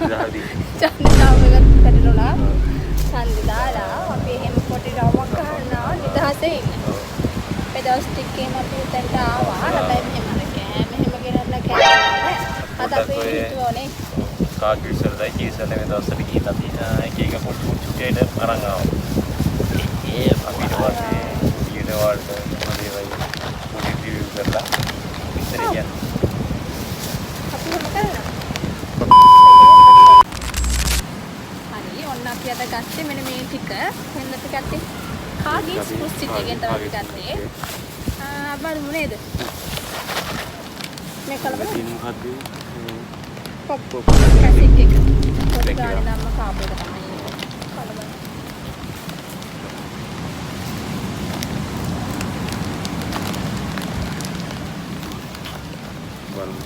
සඳහාදී. චන්දනාවකට කැඩුණා. ඡන්දේ දාලා අපි එහෙම පොඩි රවුමක් ගන්නවා නිදහසේ ඉන්න. ඒ දවස් ටිකේම අපි උතන්ට ආවා. හැබැයි මෙහෙම කෑම එහෙම ගෙනල්ලා කෑවා. අද අපි හිතුවනේ කාගේ ඉස්සරදයි කීසල මේ දවස්වල ගිහිල්ලා තියෙන එක එක පොඩි පොඩි චුට්ටියට අරන් ආවා. ඒ අපිට වාසේ ඊට වලට මොනදේ වයි පොඩි රිවිව් කරලා ඉතින් කියන්නේ. අපි මොකද කරන්නේ? හරි ඔන්න අපි අද ගත්තේ මෙන්න මේ ටික. මෙන්න අපි ගත්තේ කාගේ ස්පුස්ටි එකෙන් තමයි ගත්තේ. බලමු නේද? මේ කලබල මොකද්ද? පොප් කැසට් එක. පොඩි ගානේ නම් කාපු එක තමයි කලබල. බලමු.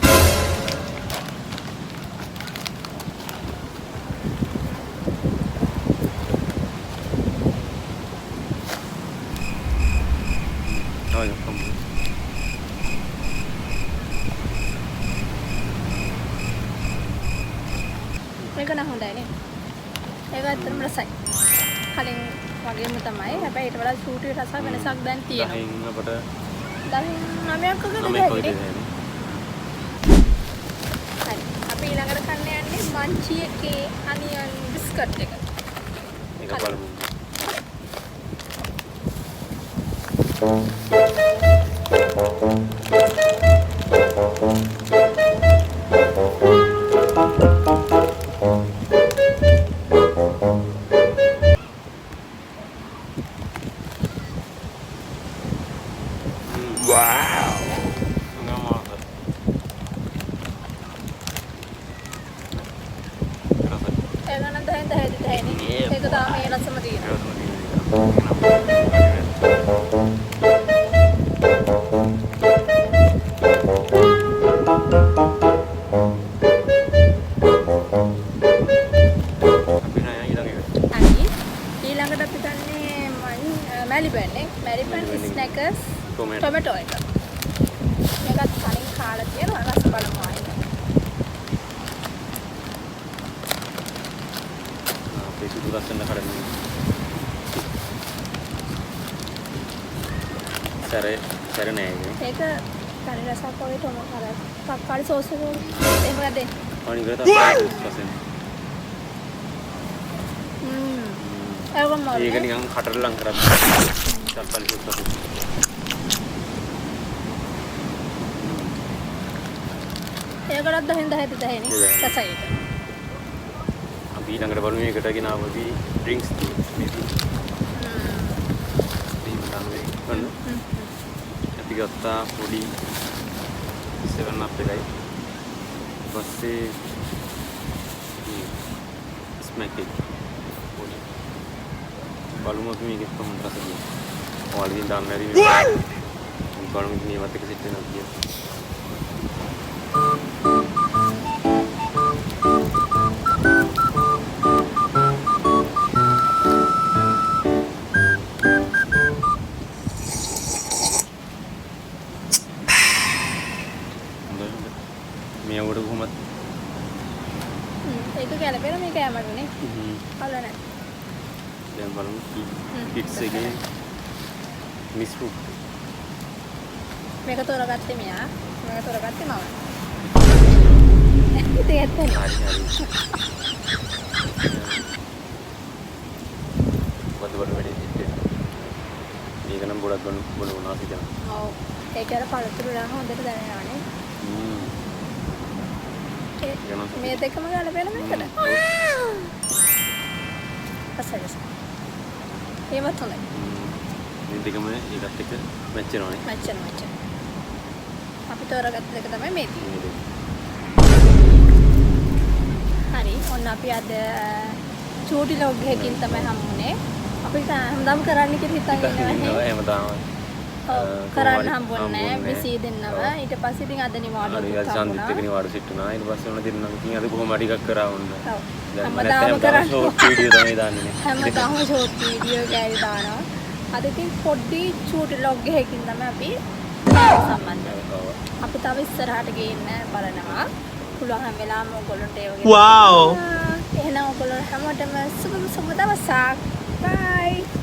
මේක නම් හොඳයි නේ. ඒක ඇත්තටම රසයි. කලින් වගේම තමයි. හැබැයි ඊට වඩා ෂූටි රස වෙනසක් දැන් තියෙනවා. 10න් අපට 9ක් වගේ දෙන්නේ. හරි. අපි ඊළඟට කන්න යන්නේ මන්චි එකේ අනියන් බිස්කට් එක. ඒක බලමු. ඒක තාම මේ රසම තියෙනවා. ඊළඟට අපි ගන්නේ මැලිබන් නේ. මැලිබන් ස්නැකර්ස් ටොමැටෝ එක. මේකත් කලින් කාලා තියෙනවා රස බලමු ආයෙත්. itu rasanya kadang sare nih ya. Itu kari rasa kau itu mau kari sos itu, enggak deh. Oh ini berarti apa sosnya? Aku mau. Iya kan yang kater lang kerap. Sampai itu sos. Ya kalau dah itu ini, selesai itu. ඊළඟට බලමු මේකට ගෙනාවදී drinks මේක. අපි ගත්තා පොඩි 7 up එකයි. ඊපස්සේ ස්මැක් එක. පොඩි. බලමු අපි මේකේ කොහොමද රස තියෙන්නේ. ඔයාලගෙන් දාන්න ඇති මේ. බලමු මේවත් එක සෙට් වෙනවා කියලා. මේ උඩ කොහමද? ඒක ගැලපෙන මේ කැමරනේ. හලෝ නැහැ. දැන් බලමු කිඩ්ස් එකේ මිස් ෆෘට්. මේක තෝරගත්තේ මෙයා. මේක තෝරගත්තේ මම. ඒක ඇත්තනේ. හරි. වද වැඩි ඉතින්. මේක නම් ගොඩක් බලනවා සිතන. ඔව්. ඒක අර පළතුරු නම් හොඳට දැනෙනවානේ. මේ දෙකම ගලපෙන මේකට. අසරස. ඒවත් හොඳයි. මේ දෙකම ඒකත් එක්ක මැච් වෙනවානේ. මැච්. අපි තෝරගත්ත දෙක තමයි මේ තියෙන්නේ. හරි. ඔන්න අපි අද චූටි ලොග් එකකින් තමයි හම්බුනේ. අපි හැමදාම කරන්න කියලා හිතන් ඉන්නවා. හැමදාම. කරන්න හම්බුන්නේ බිසී දෙන්නව. ඊට පස්සේ ඉතින් අද නිවාඩු දුන්නා. සන්දිත් එක නිවාඩු සිටුනා. ඊට පස්සේ උන දෙන්නම් ඉතින් අද කොහොම හරි එකක් කරා වුණ. ඔව්. හැමදාම කරන්නේ ෂෝට් වීඩියෝ තමයි දාන්නේ. හැමදාම ෂෝට් වීඩියෝ ගෑවි දානවා. අද ඉතින් පොඩි චූටි ලොග් එකකින් තමයි අපි සම්බන්ධ වෙන්නේ. අපි තව ඉස්සරහට ගේන්න බලනවා. පුළුවන් හැම වෙලාවෙම ඔයගොල්ලන්ට ඒ වගේ. Wow. එහෙනම් ඔයගොල්ලෝ හැමෝටම සුබ දවසක්. Bye.